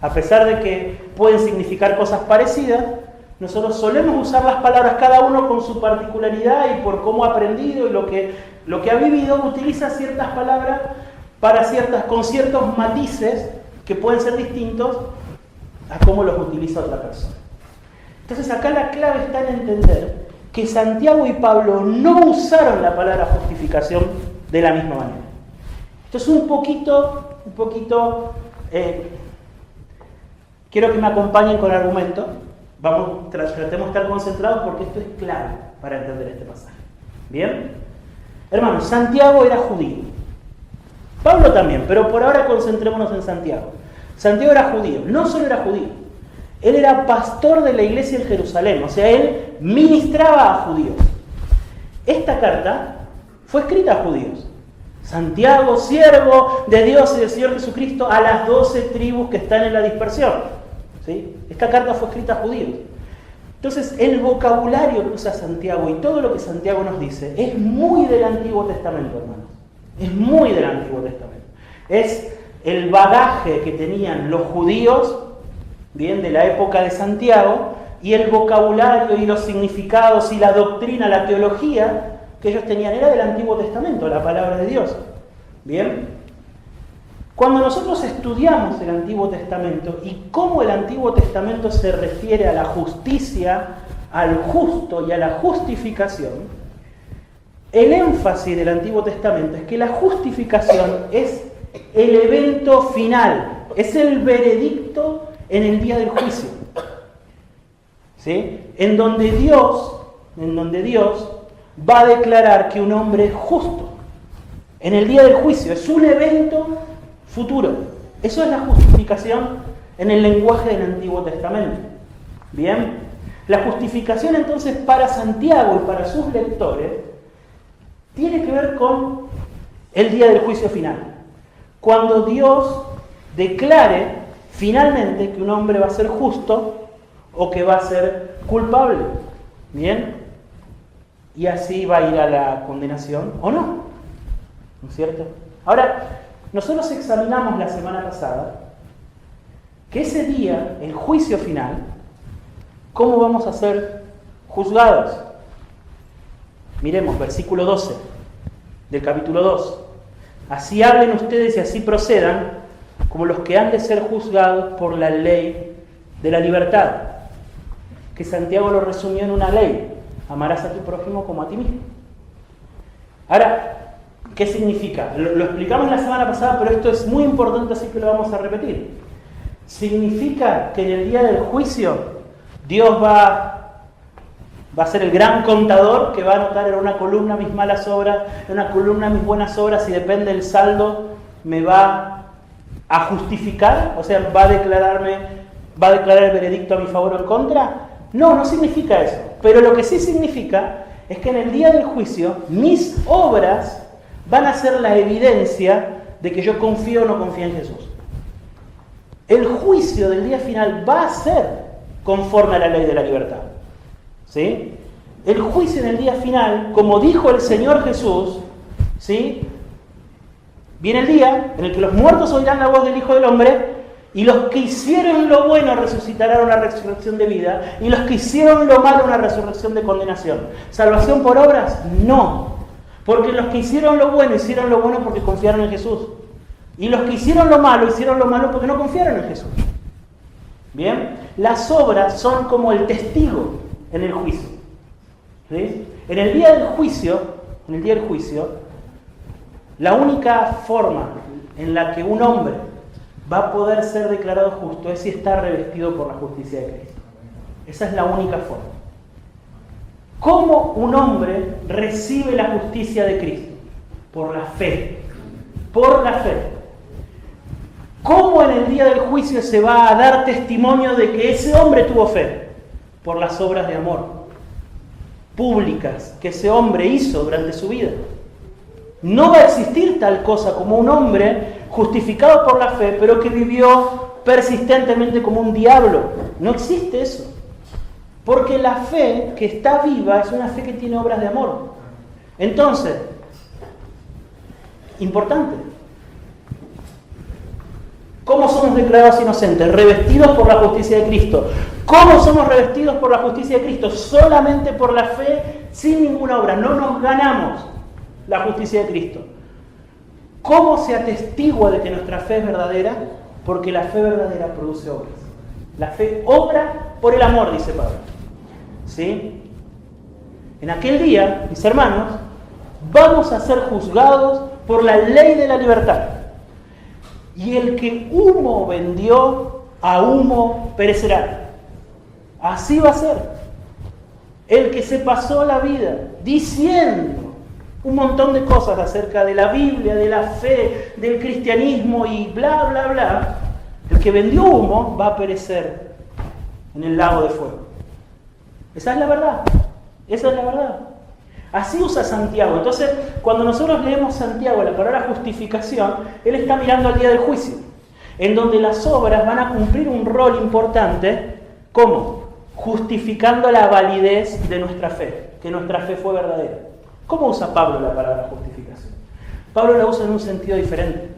A pesar de que pueden significar cosas parecidas, nosotros solemos usar las palabras cada uno con su particularidad y por cómo ha aprendido y lo que ha vivido, utiliza ciertas palabras con ciertos matices que pueden ser distintos a cómo los utiliza otra persona. Entonces acá la clave está en entender que Santiago y Pablo no usaron la palabra justificación de la misma manera. Entonces un poquito, quiero que me acompañen con argumentos. Tratemos de estar concentrados porque esto es clave para entender este pasaje. ¿Bien? Hermanos, Santiago era judío. Pablo también, pero por ahora concentrémonos en Santiago. Santiago era judío, no solo era judío, él era pastor de la iglesia en Jerusalén, o sea, él ministraba a judíos. Esta carta fue escrita a judíos. Santiago, siervo de Dios y del Señor Jesucristo, a las 12 tribus que están en la dispersión. ¿Sí? Esta carta fue escrita a judíos. Entonces, el vocabulario que usa Santiago y todo lo que Santiago nos dice es muy del Antiguo Testamento, hermanos. Es muy del Antiguo Testamento. Es el bagaje que tenían los judíos, bien, de la época de Santiago, y el vocabulario y los significados y la doctrina, la teología que ellos tenían era del Antiguo Testamento, la palabra de Dios. Bien. Cuando nosotros estudiamos el Antiguo Testamento y cómo el Antiguo Testamento se refiere a la justicia, al justo y a la justificación, el énfasis del Antiguo Testamento es que la justificación es el evento final, es el veredicto en el día del juicio. ¿Sí? En donde Dios va a declarar que un hombre es justo. En el día del juicio, es un evento futuro. Eso es la justificación en el lenguaje del Antiguo Testamento. Bien, la justificación entonces para Santiago y para sus lectores tiene que ver con el día del juicio final. Cuando Dios declare finalmente que un hombre va a ser justo o que va a ser culpable. Bien, y así va a ir a la condenación o no. ¿No es cierto? Ahora, nosotros examinamos la semana pasada que ese día, el juicio final, ¿cómo vamos a ser juzgados? Miremos, versículo 12 del capítulo 2. Así hablen ustedes y así procedan como los que han de ser juzgados por la ley de la libertad, que Santiago lo resumió en una ley: amarás a tu prójimo como a ti mismo. Ahora, ¿qué significa? Lo explicamos la semana pasada, pero esto es muy importante, así que lo vamos a repetir. Significa que en el día del juicio Dios va a ser el gran contador que va a anotar en una columna mis malas obras, en una columna mis buenas obras, y depende del saldo me va a justificar, o sea, va a declarar el veredicto a mi favor o en contra. No significa eso. Pero lo que sí significa es que en el día del juicio mis obras van a ser la evidencia de que yo confío o no confío en Jesús. El juicio del día final va a ser conforme a la ley de la libertad. ¿Sí? El juicio en el día final, como dijo el Señor Jesús, ¿sí? Viene el día en el que los muertos oirán la voz del Hijo del Hombre, y los que hicieron lo bueno resucitarán una resurrección de vida, y los que hicieron lo malo una resurrección de condenación. ¿Salvación por obras? No. Porque los que hicieron lo bueno porque confiaron en Jesús. Y los que hicieron lo malo porque no confiaron en Jesús. Bien, las obras son como el testigo en el juicio. ¿Sí? En el día del juicio, la única forma en la que un hombre va a poder ser declarado justo es si está revestido por la justicia de Cristo. Esa es la única forma. ¿Cómo un hombre recibe la justicia de Cristo? Por la fe. Por la fe. ¿Cómo en el día del juicio se va a dar testimonio de que ese hombre tuvo fe? Por las obras de amor públicas que ese hombre hizo durante su vida. No va a existir tal cosa como un hombre justificado por la fe, pero que vivió persistentemente como un diablo. No existe eso. Porque la fe que está viva es una fe que tiene obras de amor. Entonces, importante, ¿Cómo somos declarados inocentes? Revestidos por la justicia de Cristo. ¿Cómo somos revestidos por la justicia de Cristo? Solamente por la fe, sin ninguna obra. No nos ganamos la justicia de Cristo. ¿Cómo se atestigua de que nuestra fe es verdadera? Porque la fe verdadera produce obras. La fe obra por el amor, dice Pablo. ¿Sí? En aquel día, mis hermanos, vamos a ser juzgados por la ley de la libertad. Y el que humo vendió, a humo perecerá. Así va a ser. El que se pasó la vida diciendo un montón de cosas acerca de la Biblia, de la fe, del cristianismo y bla, bla, bla, el que vendió humo va a perecer en el lago de fuego. Esa es la verdad. Esa es la verdad. Así usa Santiago. Entonces, cuando nosotros leemos Santiago, la palabra justificación, él está mirando al día del juicio, en donde las obras van a cumplir un rol importante. ¿Cómo? Justificando la validez de nuestra fe, que nuestra fe fue verdadera. ¿Cómo usa Pablo la palabra justificación? Pablo la usa en un sentido diferente.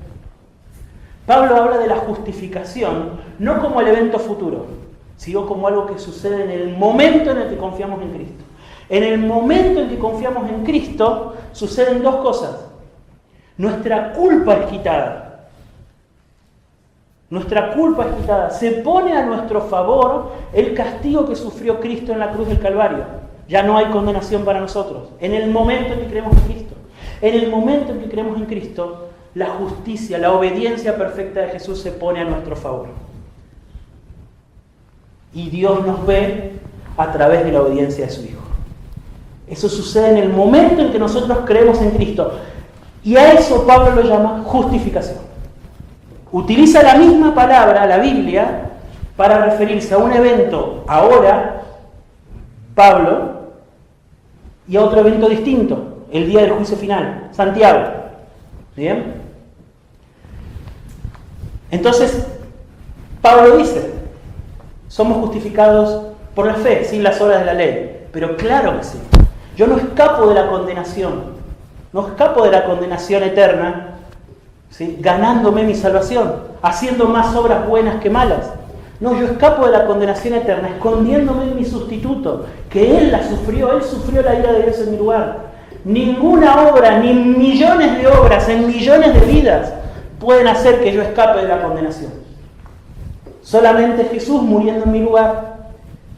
Pablo habla de la justificación no como el evento futuro, sino como algo que sucede en el momento en el que confiamos en Cristo. En el momento en que confiamos en Cristo, suceden dos cosas. Nuestra culpa es quitada. Nuestra culpa es quitada. Se pone a nuestro favor el castigo que sufrió Cristo en la cruz del Calvario. Ya no hay condenación para nosotros. En el momento en que creemos en Cristo. En el momento en que creemos en Cristo, la justicia, la obediencia perfecta de Jesús se pone a nuestro favor. Y Dios nos ve a través de la obediencia de su Hijo. Eso sucede en el momento en que nosotros creemos en Cristo. Y a eso Pablo lo llama justificación. Utiliza la misma palabra, la Biblia, para referirse a un evento ahora, Pablo, y a otro evento distinto, el día del juicio final, Santiago. ¿Bien? Entonces, Pablo dice, somos justificados por la fe, sin las obras de la ley. Pero claro que sí. Yo no escapo de la condenación. No escapo de la condenación eterna, ¿sí?, ganándome mi salvación, haciendo más obras buenas que malas. No, yo escapo de la condenación eterna, escondiéndome en mi sustituto, que Él la sufrió, Él sufrió la ira de Dios en mi lugar. Ninguna obra, ni millones de obras en millones de vidas pueden hacer que yo escape de la condenación. Solamente Jesús muriendo en mi lugar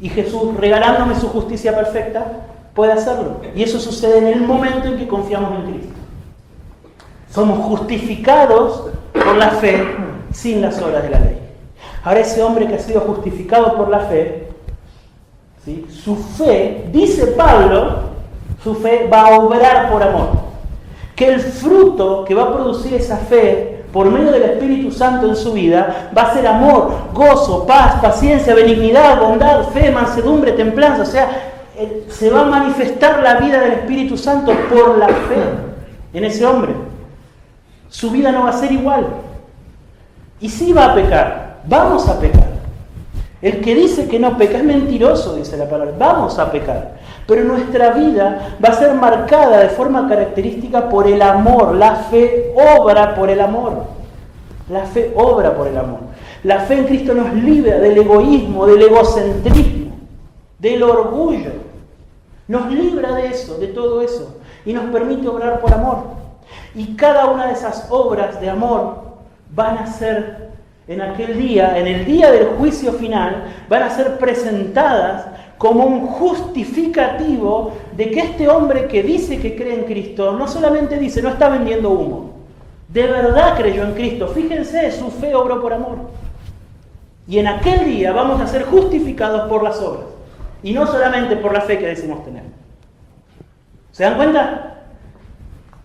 y Jesús regalándome su justicia perfecta puede hacerlo. Y eso sucede en el momento en que confiamos en Cristo. Somos justificados por la fe sin las obras de la ley. Ahora ese hombre que ha sido justificado por la fe, ¿sí?, su fe, dice Pablo, su fe va a obrar por amor. Que el fruto que va a producir esa fe por medio del Espíritu Santo en su vida va a ser amor, gozo, paz, paciencia, benignidad, bondad, fe, mansedumbre, templanza. O sea, se va a manifestar la vida del Espíritu Santo por la fe en ese hombre. Su vida no va a ser igual. Y sí va a pecar, vamos a pecar. El que dice que no peca es mentiroso, dice la palabra. Vamos a pecar. Pero nuestra vida va a ser marcada de forma característica por el amor. La fe obra por el amor. La fe obra por el amor. La fe en Cristo nos libra del egoísmo, del egocentrismo, del orgullo. Nos libra de eso, de todo eso. Y nos permite obrar por amor. Y cada una de esas obras de amor van a ser en aquel día, en el día del juicio final, van a ser presentadas como un justificativo de que este hombre que dice que cree en Cristo, no solamente dice, no está vendiendo humo, de verdad creyó en Cristo. Fíjense, su fe obró por amor. Y en aquel día vamos a ser justificados por las obras, y no solamente por la fe que decimos tener. ¿Se dan cuenta?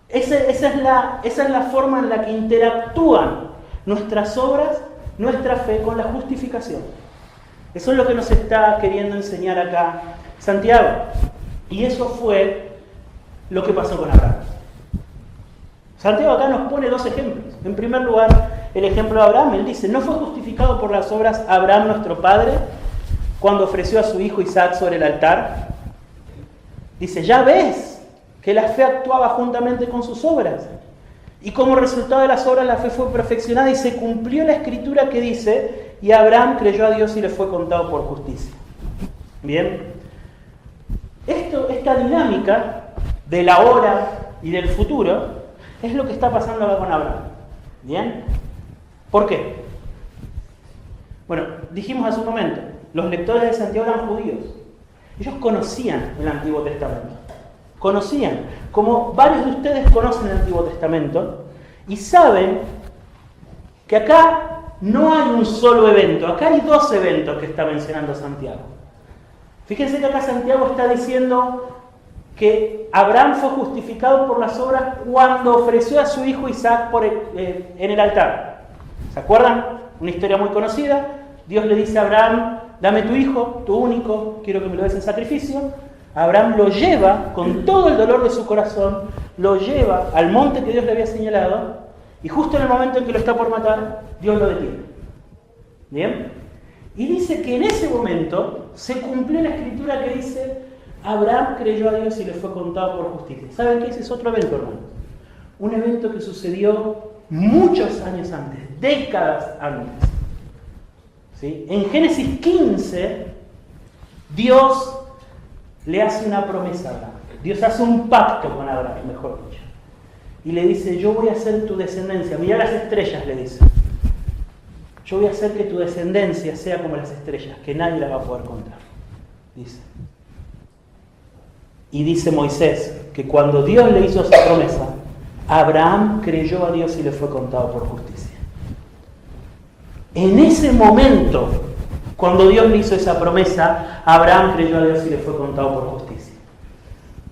Esa es la forma en la que interactúan nuestras obras, nuestra fe con la justificación. Eso es lo que nos está queriendo enseñar acá Santiago. Y eso fue lo que pasó con Abraham. Santiago acá nos pone dos ejemplos. En primer lugar, el ejemplo de Abraham. Él dice, ¿no fue justificado por las obras Abraham nuestro padre cuando ofreció a su hijo Isaac sobre el altar? Dice, ya ves que la fe actuaba juntamente con sus obras. Y como resultado de las obras la fe fue perfeccionada y se cumplió la escritura que dice: y Abraham creyó a Dios y le fue contado por justicia. Bien, esta dinámica del ahora y del futuro es lo que está pasando acá con Abraham. Bien, ¿por qué? Bueno, dijimos hace un momento, los lectores de Santiago eran judíos. Ellos conocían el Antiguo Testamento. Conocían, como varios de ustedes conocen el Antiguo Testamento, y saben que acá no hay un solo evento, acá hay dos eventos que está mencionando Santiago. Fíjense que acá Santiago está diciendo que Abraham fue justificado por las obras cuando ofreció a su hijo Isaac en el altar. ¿Se acuerdan? Una historia muy conocida. Dios le dice a Abraham: dame tu hijo, tu único, quiero que me lo des en sacrificio. Abraham lo lleva con todo el dolor de su corazón, lo lleva al monte que Dios le había señalado, y justo en el momento en que lo está por matar, Dios lo detiene. ¿Bien? Y dice que en ese momento se cumplió la escritura que dice: Abraham creyó a Dios y le fue contado por justicia. ¿Saben qué? Ese es otro evento, hermanos. Un evento que sucedió muchos años antes, décadas antes. ¿Sí? En Génesis 15, Dios le hace una promesa a Abraham. Dios hace un pacto con Abraham, mejor dicho. Y le dice: yo voy a hacer tu descendencia. Mirá las estrellas, le dice. Yo voy a hacer que tu descendencia sea como las estrellas, que nadie la va a poder contar. Dice. Y dice Moisés que cuando Dios le hizo esa promesa, Abraham creyó a Dios y le fue contado por justicia. En ese momento, cuando Dios le hizo esa promesa, Abraham creyó a Dios y le fue contado por justicia.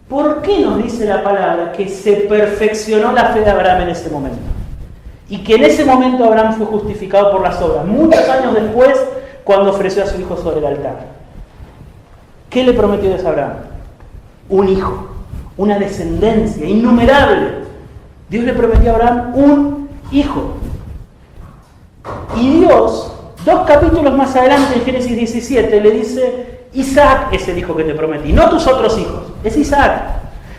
¿Por qué nos dice la palabra que se perfeccionó la fe de Abraham en ese momento? Y que en ese momento Abraham fue justificado por las obras, muchos años después, cuando ofreció a su hijo sobre el altar. ¿Qué le prometió Dios a Abraham? Un hijo, una descendencia innumerable. Dios le prometió a Abraham un hijo. Y Dios, 2 capítulos más adelante, en Génesis 17, le dice: Isaac es el hijo que te prometí, no tus otros hijos, es Isaac.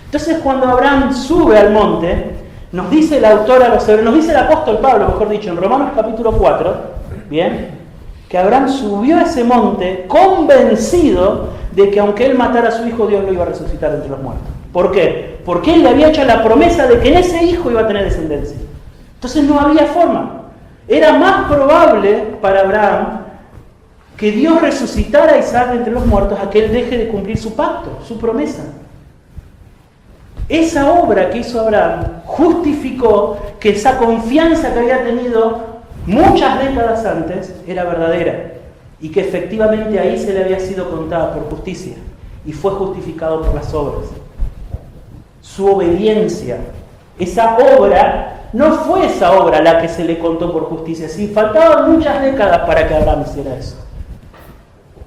Entonces, cuando Abraham sube al monte, nos dice el autor a los hebreos, nos dice el apóstol Pablo, mejor dicho, en Romanos capítulo 4, bien, que Abraham subió a ese monte convencido de que aunque él matara a su hijo, Dios lo iba a resucitar entre los muertos. ¿Por qué? Porque él le había hecho la promesa de que en ese hijo iba a tener descendencia. Entonces no había forma. Era más probable para Abraham que Dios resucitara a Isaac entre los muertos a que él deje de cumplir su pacto, su promesa. Esa obra que hizo Abraham justificó que esa confianza que había tenido muchas décadas antes era verdadera y que efectivamente ahí se le había sido contada por justicia y fue justificado por las obras. Su obediencia, esa obra, no fue esa obra la que se le contó por justicia, sí, faltaban muchas décadas para que Abraham hiciera eso.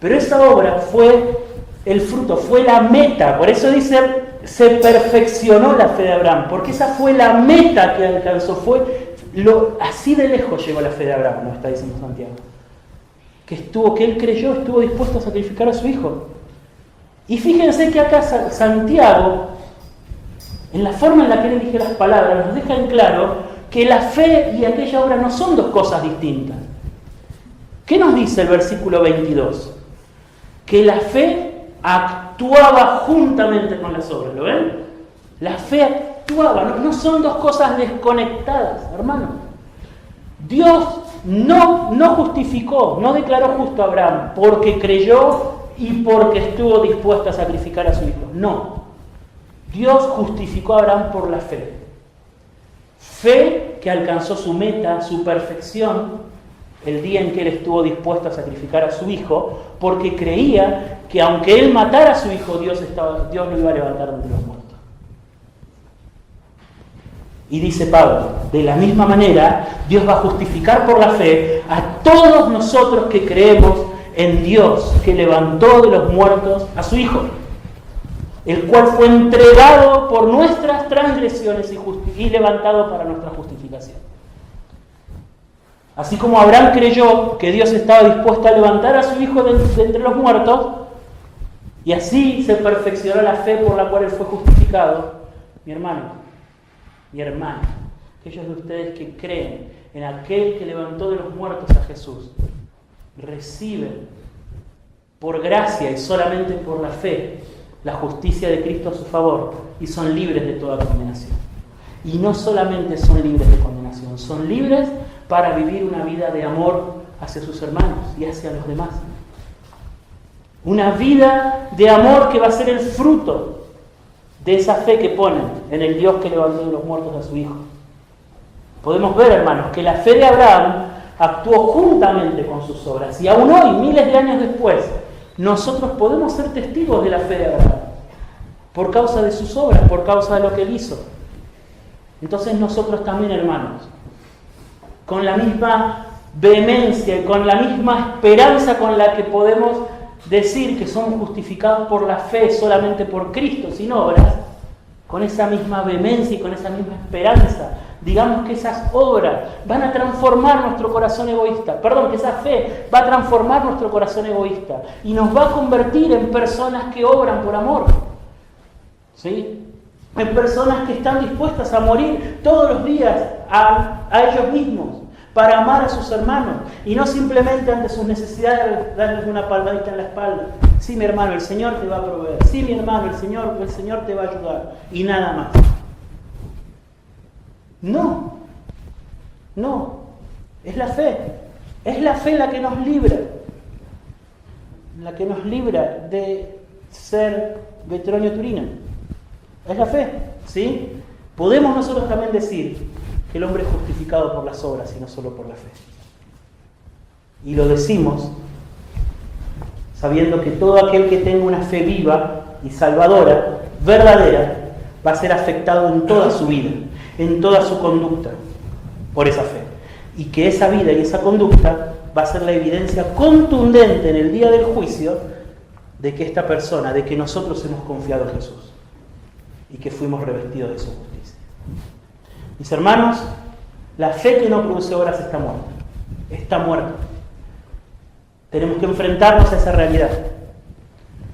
Pero esa obra fue el fruto, fue la meta, por eso dice: se perfeccionó la fe de Abraham, porque esa fue la meta que alcanzó, así de lejos llegó la fe de Abraham, nos está diciendo Santiago. Que él creyó, estuvo dispuesto a sacrificar a su hijo. Y fíjense que acá Santiago, en la forma en la que él elige las palabras, nos deja en claro que la fe y aquella obra no son dos cosas distintas. ¿Qué nos dice el versículo 22? Que la fe actuaba juntamente con las obras, ¿lo ven? La fe actuaba, no son dos cosas desconectadas, hermano. Dios no justificó, no declaró justo a Abraham porque creyó y porque estuvo dispuesto a sacrificar a su hijo. No. Dios justificó a Abraham por la fe. Fe que alcanzó su meta, su perfección, el día en que él estuvo dispuesto a sacrificar a su hijo, porque creía que aunque él matara a su hijo, Dios lo iba a levantar de entre los muertos. Y dice Pablo, de la misma manera, Dios va a justificar por la fe a todos nosotros que creemos en Dios, que levantó de los muertos a su hijo, el cual fue entregado por nuestras transgresiones y levantado para nuestra justificación. Así como Abraham creyó que Dios estaba dispuesto a levantar a su hijo de entre los muertos, y así se perfeccionó la fe por la cual él fue justificado, mi hermano, mi hermana, aquellos de ustedes que creen en aquel que levantó de los muertos a Jesús, reciben por gracia y solamente por la fe la justicia de Cristo a su favor y son libres de toda condenación. Y no solamente son libres de condenación, son libres para vivir una vida de amor hacia sus hermanos y hacia los demás. Una vida de amor que va a ser el fruto de esa fe que ponen en el Dios que levantó de los muertos a su Hijo. Podemos ver, hermanos, que la fe de Abraham actuó juntamente con sus obras. Y aún hoy, miles de años después, nosotros podemos ser testigos de la fe de Abraham. Por causa de sus obras, por causa de lo que él hizo. Entonces nosotros también, hermanos, con la misma vehemencia y con la misma esperanza con la que podemos decir que somos justificados por la fe solamente por Cristo, sin obras, con esa misma vehemencia y con esa misma esperanza, digamos que esas obras van a transformar nuestro corazón egoísta, que esa fe va a transformar nuestro corazón egoísta y nos va a convertir en personas que obran por amor, ¿sí? En personas que están dispuestas a morir todos los días a ellos mismos, para amar a sus hermanos, y no simplemente ante sus necesidades darles una palmadita en la espalda. Sí, mi hermano, el Señor te va a proveer. Sí, mi hermano, el Señor te va a ayudar. Y nada más. No, es la fe. Es la fe la que nos libra. La que nos libra de ser Vetronio Turino. Es la fe, ¿sí? Podemos nosotros también decir que el hombre es justificado por las obras y no solo por la fe. Y lo decimos sabiendo que todo aquel que tenga una fe viva y salvadora, verdadera, va a ser afectado en toda su vida, en toda su conducta, por esa fe. Y que esa vida y esa conducta va a ser la evidencia contundente en el día del juicio de que esta persona, de que nosotros hemos confiado en Jesús y que fuimos revestidos de su justicia. Mis hermanos, la fe que no produce obras está muerta. Está muerta. Tenemos que enfrentarnos a esa realidad.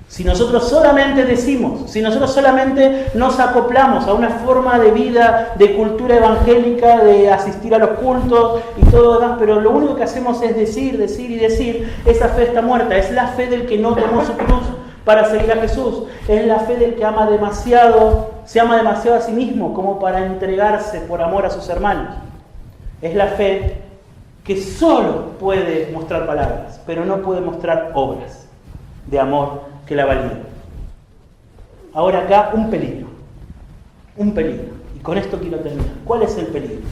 Si nosotros solamente decimos, si nosotros solamente nos acoplamos a una forma de vida, de cultura evangélica, de asistir a los cultos y todo lo demás, pero lo único que hacemos es decir, esa fe está muerta. Es la fe del que no tomó su cruz para seguir a Jesús. Es la fe del que ama demasiado, se ama demasiado a sí mismo como para entregarse por amor a sus hermanos. Es la fe que solo puede mostrar palabras, pero no puede mostrar obras de amor que la validen. Ahora acá un peligro. Y con esto quiero terminar. ¿Cuál es el peligro?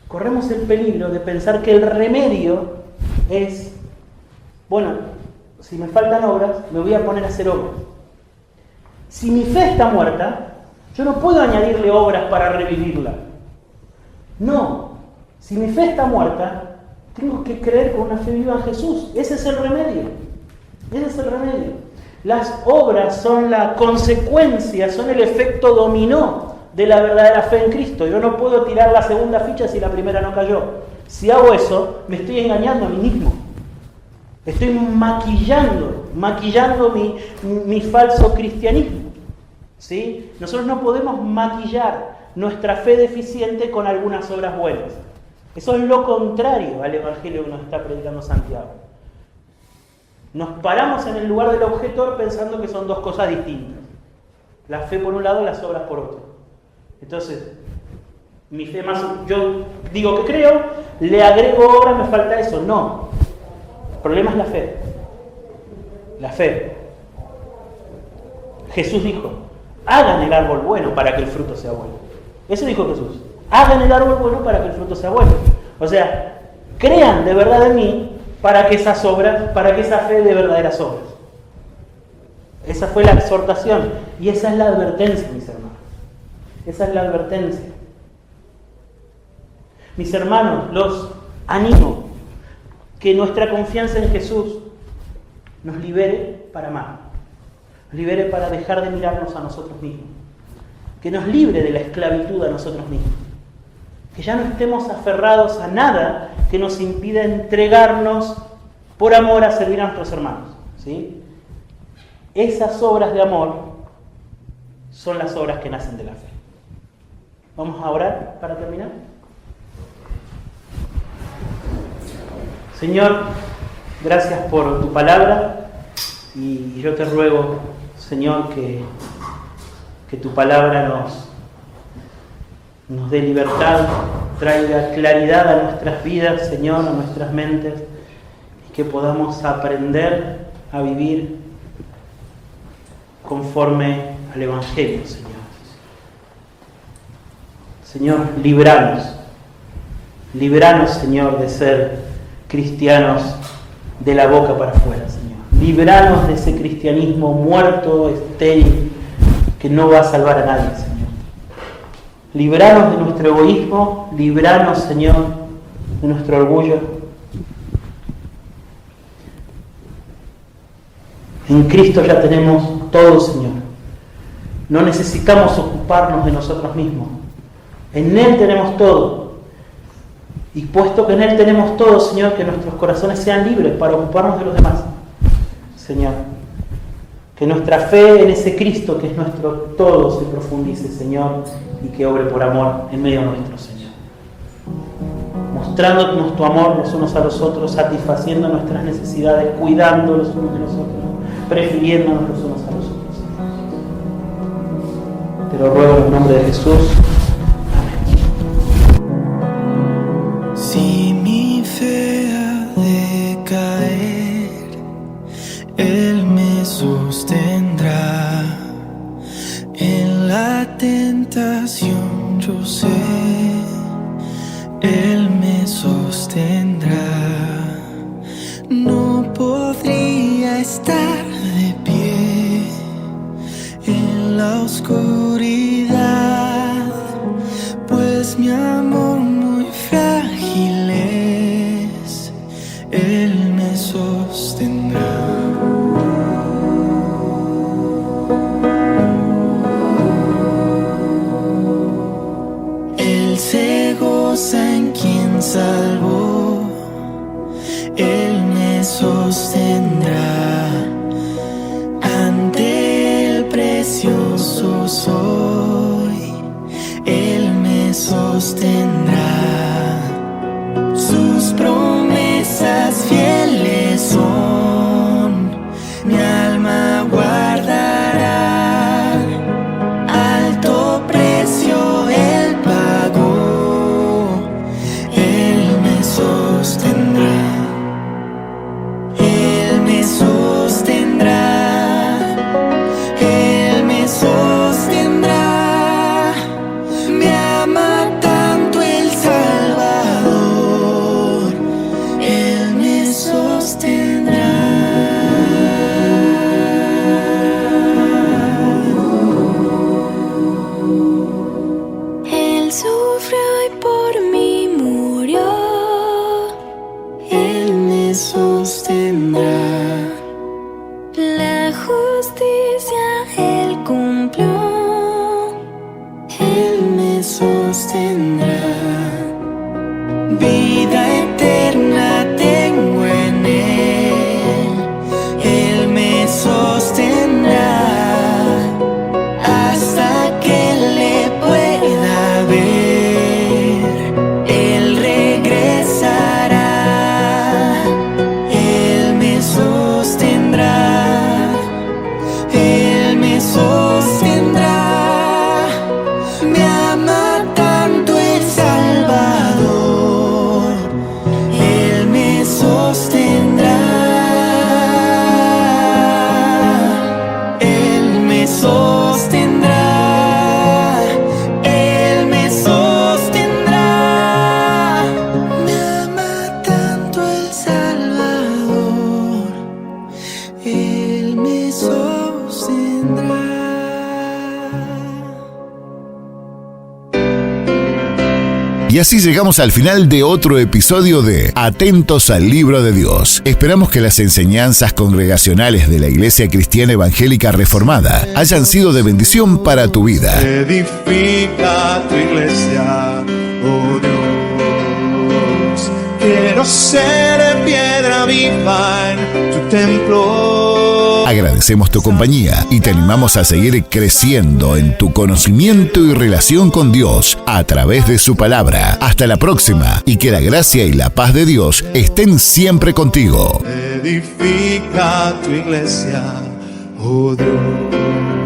Corremos el peligro de pensar que el remedio es, si me faltan obras, me voy a poner a hacer obras. Si mi fe está muerta, yo no puedo añadirle obras para revivirla. No, si mi fe está muerta, tengo que creer con una fe viva en Jesús. Ese es el remedio. Las obras son la consecuencia, son el efecto dominó de la verdadera fe en Cristo. Yo no puedo tirar la segunda ficha si la primera no cayó. Si hago eso, me estoy engañando a mí mismo. Estoy maquillando mi falso cristianismo. ¿Sí? Nosotros no podemos maquillar nuestra fe deficiente con algunas obras buenas. Eso es lo contrario al evangelio que nos está predicando Santiago. Nos paramos en el lugar del objetor pensando que son dos cosas distintas. La fe por un lado, las obras por otro. Entonces, mi fe más, yo digo que creo, le agrego obras, me falta eso. No. El problema es la fe. La fe. Jesús dijo, hagan el árbol bueno para que el fruto sea bueno. Eso dijo Jesús. Hagan el árbol bueno para que el fruto sea bueno. O sea, crean de verdad en mí para que esas obras, para que esa fe de verdaderas obras. Esa fue la exhortación y esa es la advertencia, mis hermanos. Esa es la advertencia. Mis hermanos, los animo que nuestra confianza en Jesús nos libere para amar, nos libere para dejar de mirarnos a nosotros mismos, que nos libre de la esclavitud a nosotros mismos, que ya no estemos aferrados a nada que nos impida entregarnos por amor a servir a nuestros hermanos, ¿sí? Esas obras de amor son las obras que nacen de la fe. Vamos a orar para terminar. Señor, gracias por tu palabra y yo te ruego, Señor, que tu palabra nos dé libertad, traiga claridad a nuestras vidas, Señor, a nuestras mentes, y que podamos aprender a vivir conforme al Evangelio, Señor. Señor, líbranos, Señor, de ser cristianos de la boca para afuera, Señor. Líbranos de ese cristianismo muerto, estéril, que no va a salvar a nadie, Señor. Líbranos de nuestro egoísmo, líbranos, Señor, de nuestro orgullo. En Cristo ya tenemos todo, Señor. No necesitamos ocuparnos de nosotros mismos. En Él tenemos todo. Y puesto que en Él tenemos todo, Señor, que nuestros corazones sean libres para ocuparnos de los demás. Señor, que nuestra fe en ese Cristo que es nuestro todo se profundice, Señor, y que obre por amor en medio nuestro, Señor. Mostrándonos tu amor los unos a los otros, satisfaciendo nuestras necesidades, cuidando los unos de los otros, prefiriéndonos los unos a los otros. Te lo ruego en el nombre de Jesús. Si mi fe ha de caer, Él me sostendrá. En la tentación yo sé, Él me sostendrá. No podría estar de pie en la oscuridad, pues mi amor muy frágil es, Él me sostendrá. Él se goza en quien salvó, Él me sostendrá. Ante el precioso soy, Él me sostendrá. Sus promesas fieles son, mi alma guardará. Alto precio Él pagó, Él me sostendrá. Él me sostendrá, Él me sostendrá. Me ama tanto el Salvador, Él me sostendrá. Él sufrió y por mí murió, Él me sostendrá. La justicia Él cumplió, Él me sostendrá. Vida eterna tengo en Él, Él me sostendrá. Hasta que le pueda ver, Él regresará. Él me sostendrá, Él me sostendrá. Me ama tanto el Salvador, Él me sostendrá. Él me sostendrá, Él me sostendrá. Me ama tanto el Salvador, Él me sostendrá. Y así llegamos al final de otro episodio de Atentos al Libro de Dios. Esperamos que las enseñanzas congregacionales de la Iglesia Cristiana Evangélica Reformada hayan sido de bendición para tu vida. Edifica tu iglesia, oh Dios. Quiero ser piedra viva en tu templo. agradecemos tu compañía y te animamos a seguir creciendo en tu conocimiento y relación con Dios a través de su palabra. Hasta la próxima y que la gracia y la paz de Dios estén siempre contigo. Edifica tu iglesia, oh Dios.